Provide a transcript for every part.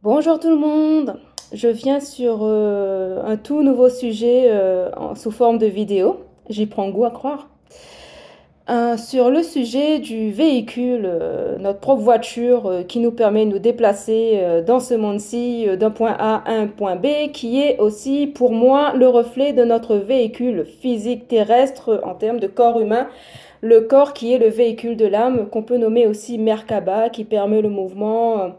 Bonjour tout le monde, je viens sur un tout nouveau sujet sous forme de vidéo, j'y prends goût à croire. Sur le sujet du véhicule, notre propre voiture qui nous permet de nous déplacer dans ce monde-ci d'un point A à un point B, qui est aussi pour moi le reflet de notre véhicule physique terrestre en termes de corps humain, le corps qui est le véhicule de l'âme, qu'on peut nommer aussi Merkaba, qui permet le mouvement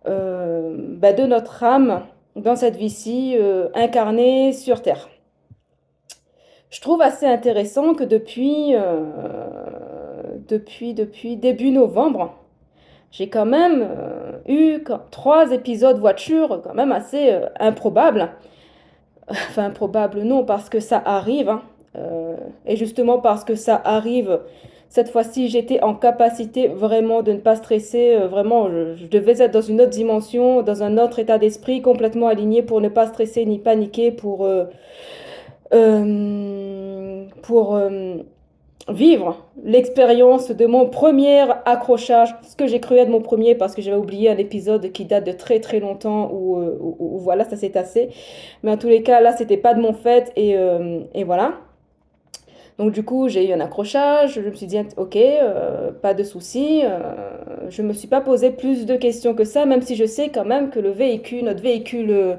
de notre âme dans cette vie-ci incarnée sur Terre. Je trouve assez intéressant que depuis début novembre, j'ai quand même eu trois épisodes voiture quand même assez improbables. Enfin, improbable non, parce que ça arrive, hein. Et justement parce que ça arrive, cette fois-ci, j'étais en capacité vraiment de ne pas stresser. Vraiment, je devais être dans une autre dimension, dans un autre état d'esprit, complètement aligné pour ne pas stresser ni paniquer, pour vivre l'expérience de mon premier accrochage, ce que j'ai cru être mon premier parce que j'avais oublié un épisode qui date de très très longtemps où voilà, ça s'est tassé. Mais en tous les cas, là, c'était pas de mon fait et voilà. Donc du coup, j'ai eu un accrochage, je me suis dit, ok, pas de souci, je me suis pas posé plus de questions que ça, même si je sais quand même que le véhicule, notre véhicule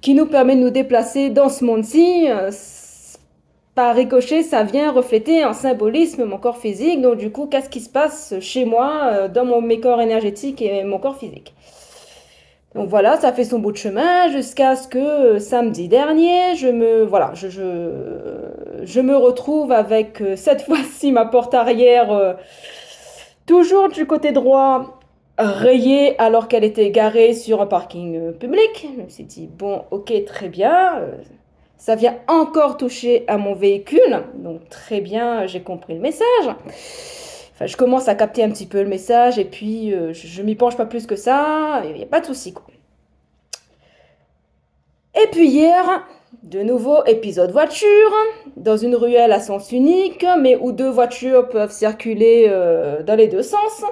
qui nous permet de nous déplacer dans ce monde-ci, par ricochet, ça vient refléter un symbolisme mon corps physique. Donc du coup, qu'est-ce qui se passe chez moi, dans mes corps énergétiques et mon corps physique? Donc voilà, ça fait son bout de chemin jusqu'à ce que samedi dernier, je me retrouve avec cette fois-ci ma porte arrière toujours du côté droit rayée alors qu'elle était garée sur un parking public. Je me suis dit, bon, ok, très bien, ça vient encore toucher à mon véhicule, donc très bien, j'ai compris le message. Enfin, je commence à capter un petit peu le message et puis je m'y penche pas plus que ça, il n'y a pas de souci, quoi. Et puis hier, de nouveau épisode voiture, dans une ruelle à sens unique, mais où deux voitures peuvent circuler dans les deux sens.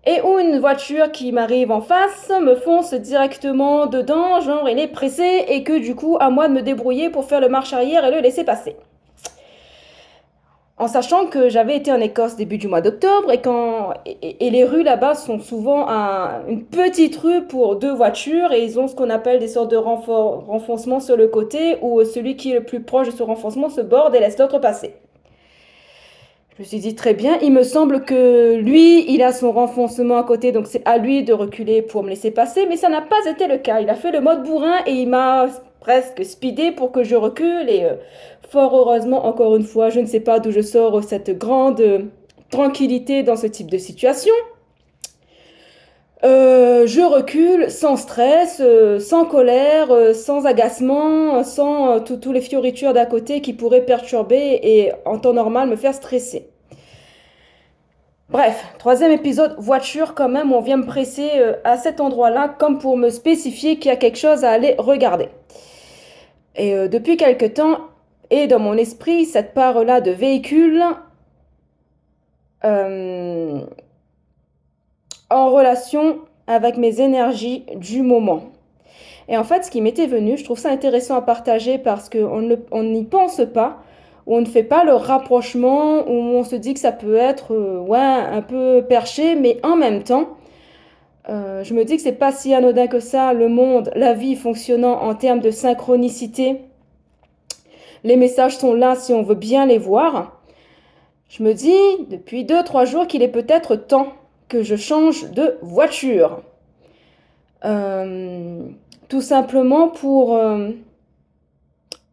Et où une voiture qui m'arrive en face me fonce directement dedans, genre elle est pressée, et que du coup, à moi de me débrouiller pour faire le marche arrière et le laisser passer. En sachant que j'avais été en Écosse début du mois d'octobre et les rues là-bas sont souvent une petite rue pour deux voitures et ils ont ce qu'on appelle des sortes de renfoncements sur le côté où celui qui est le plus proche de ce renfoncement se borde et laisse l'autre passer. Je me suis dit très bien, il me semble que lui, il a son renfoncement à côté, donc c'est à lui de reculer pour me laisser passer, mais ça n'a pas été le cas. Il a fait le mode bourrin et il m'a presque speedé pour que je recule et fort heureusement, encore une fois, je ne sais pas d'où je sors cette grande tranquillité dans ce type de situation. Je recule sans stress, sans colère, sans agacement, sans tous les fioritures d'à côté qui pourraient perturber et en temps normal me faire stresser. Bref, troisième épisode, voiture quand même, on vient me presser à cet endroit-là comme pour me spécifier qu'il y a quelque chose à aller regarder. Et depuis quelque temps, et dans mon esprit, cette part-là de véhicule euh, en relation avec mes énergies du moment. Et en fait, ce qui m'était venu, je trouve ça intéressant à partager parce qu'on n'y pense pas, où on ne fait pas le rapprochement, où on se dit que ça peut être ouais, un peu perché, mais en même temps, je me dis que c'est pas si anodin que ça, le monde, la vie fonctionnant en termes de synchronicité. Les messages sont là si on veut bien les voir. Je me dis depuis 2, 3 jours qu'il est peut-être temps que je change de voiture. Euh, Tout simplement pour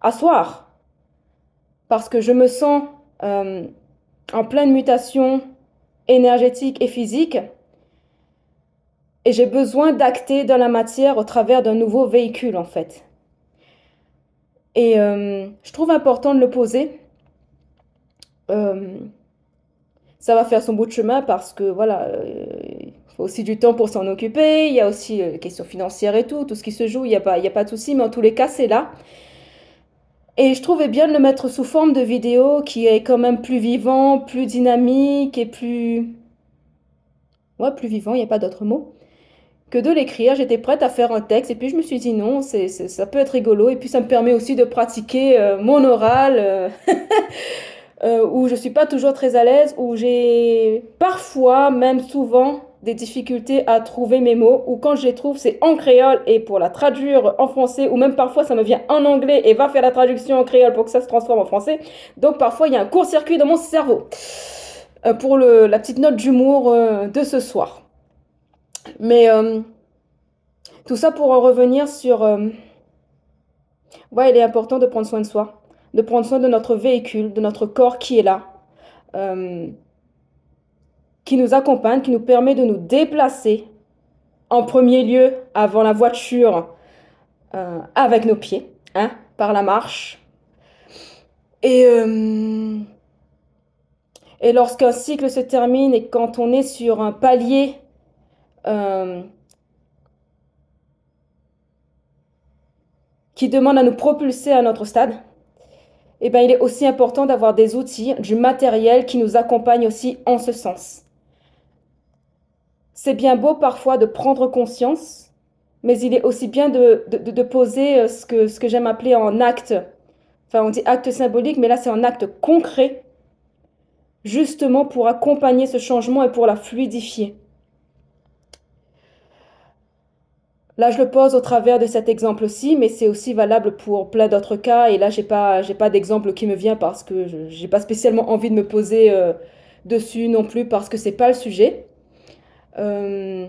asseoir. Parce que je me sens euh, en pleine mutation énergétique et physique. Et j'ai besoin d'acter dans la matière au travers d'un nouveau véhicule en fait. Et je trouve important de le poser. Euh, Ça va faire son bout de chemin parce que voilà, il faut aussi du temps pour s'en occuper. Il y a aussi les questions financières et tout ce qui se joue. Il y a pas de souci, mais en tous les cas, c'est là. Et je trouvais bien de le mettre sous forme de vidéo qui est quand même plus vivant, plus dynamique et plus... Ouais, plus vivant, il n'y a pas d'autre mot. que de l'écrire. J'étais prête à faire un texte et puis je me suis dit non, ça peut être rigolo et puis ça me permet aussi de pratiquer mon oral où je suis pas toujours très à l'aise, où j'ai parfois, même souvent, des difficultés à trouver mes mots, ou quand je les trouve, c'est en créole et pour la traduire en français, ou même parfois ça me vient en anglais et va faire la traduction en créole pour que ça se transforme en français. Donc parfois il y a un court-circuit dans mon cerveau. Pour la petite note d'humour de ce soir. Mais tout ça pour en revenir sur... ouais, il est important de prendre soin de soi, de prendre soin de notre véhicule, de notre corps qui est là, euh, qui nous accompagne, qui nous permet de nous déplacer en premier lieu avant la voiture avec nos pieds, hein, par la marche. Et, euh, et lorsqu'un cycle se termine et quand on est sur un palier euh, qui demande à nous propulser à notre stade, eh ben, il est aussi important d'avoir des outils, du matériel qui nous accompagne aussi en ce sens. C'est bien beau parfois de prendre conscience, mais il est aussi bien de poser ce que j'aime appeler en acte. Enfin, on dit acte symbolique, mais là, c'est un acte concret, justement pour accompagner ce changement et pour la fluidifier. Là, je le pose au travers de cet exemple-ci, mais c'est aussi valable pour plein d'autres cas. Et là, j'ai pas d'exemple qui me vient parce que j'ai pas spécialement envie de me poser dessus non plus parce que c'est pas le sujet. Euh,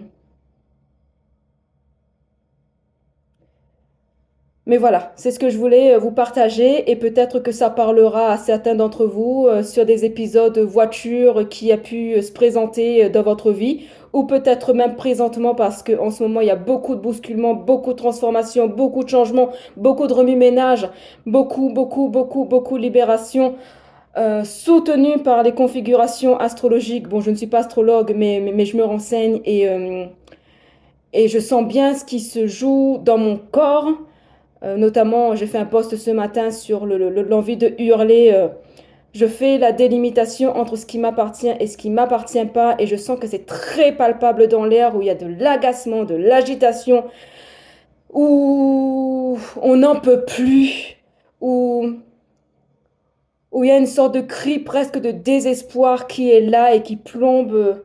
Mais voilà, c'est ce que je voulais vous partager et peut-être que ça parlera à certains d'entre vous sur des épisodes voiture qui a pu se présenter dans votre vie ou peut-être même présentement parce qu'en ce moment il y a beaucoup de bousculements, beaucoup de transformations, beaucoup de changements, beaucoup de remue-ménage, beaucoup de libération soutenue par les configurations astrologiques. Bon, je ne suis pas astrologue, mais je me renseigne et je sens bien ce qui se joue dans mon corps. Notamment, j'ai fait un post ce matin sur l'envie de hurler. Je fais la délimitation entre ce qui m'appartient et ce qui m'appartient pas, et je sens que c'est très palpable dans l'air, où il y a de l'agacement, de l'agitation, où on n'en peut plus, où, où il y a une sorte de cri presque de désespoir qui est là et qui plombe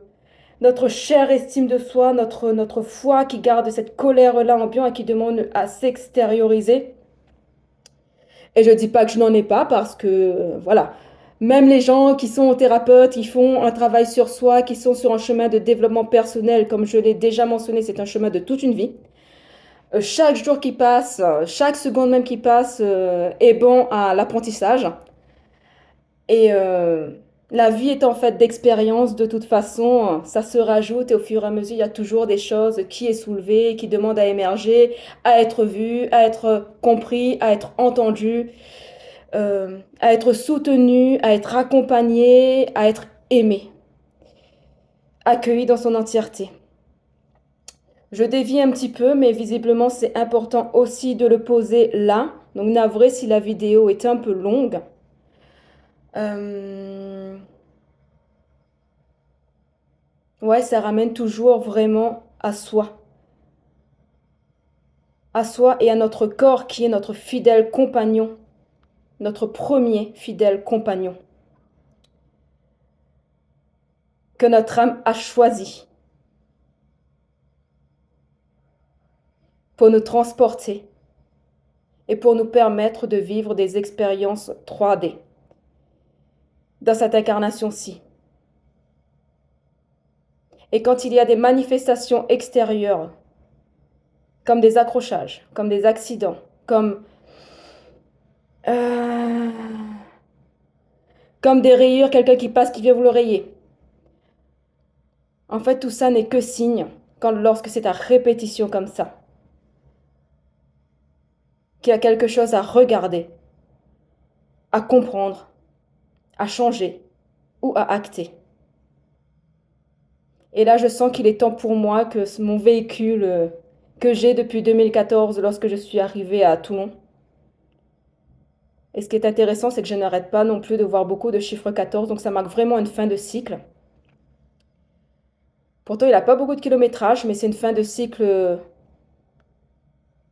notre chère estime de soi, notre foi qui garde cette colère-là ambiante et qui demande à s'extérioriser. Et je dis pas que je n'en ai pas parce que, voilà, même les gens qui sont thérapeutes, qui font un travail sur soi, qui sont sur un chemin de développement personnel, comme je l'ai déjà mentionné, c'est un chemin de toute une vie. Chaque jour qui passe, chaque seconde même qui passe est bon à l'apprentissage. Et la vie est en fait d'expérience, de toute façon, ça se rajoute et au fur et à mesure, il y a toujours des choses qui est soulevées, qui demandent à émerger, à être vues, à être compris, à être entendu, à être soutenu, à être accompagné, à être aimé, accueilli dans son entièreté. Je dévie un petit peu, mais visiblement c'est important aussi de le poser là. Donc navré si la vidéo est un peu longue. Euh, Ouais, ça ramène toujours vraiment à soi et à notre corps qui est notre fidèle compagnon, notre premier fidèle compagnon, que notre âme a choisi pour nous transporter et pour nous permettre de vivre des expériences 3D dans cette incarnation-ci. Et quand il y a des manifestations extérieures, comme des accrochages, comme des accidents, euh, comme des rayures, quelqu'un qui passe qui vient vous le rayer. En fait, tout ça n'est que signe lorsque c'est à répétition comme ça, qu'il y a quelque chose à regarder, à comprendre, à changer ou à acter. Et là, je sens qu'il est temps pour moi que mon véhicule que j'ai depuis 2014 lorsque je suis arrivée à Toulon. Et ce qui est intéressant, c'est que je n'arrête pas non plus de voir beaucoup de chiffres 14, donc ça marque vraiment une fin de cycle. Pourtant, il n'a pas beaucoup de kilométrage, mais c'est une fin de cycle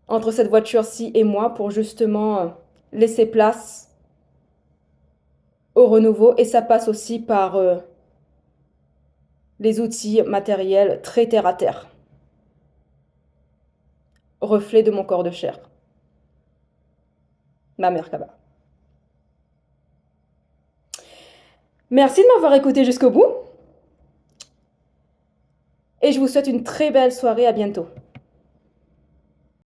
entre cette voiture-ci et moi pour justement laisser place au renouveau. Et ça passe aussi par les outils matériels très terre à terre, reflet de mon corps de chair, ma Merkaba. Merci de m'avoir écouté jusqu'au bout et je vous souhaite une très belle soirée, à bientôt.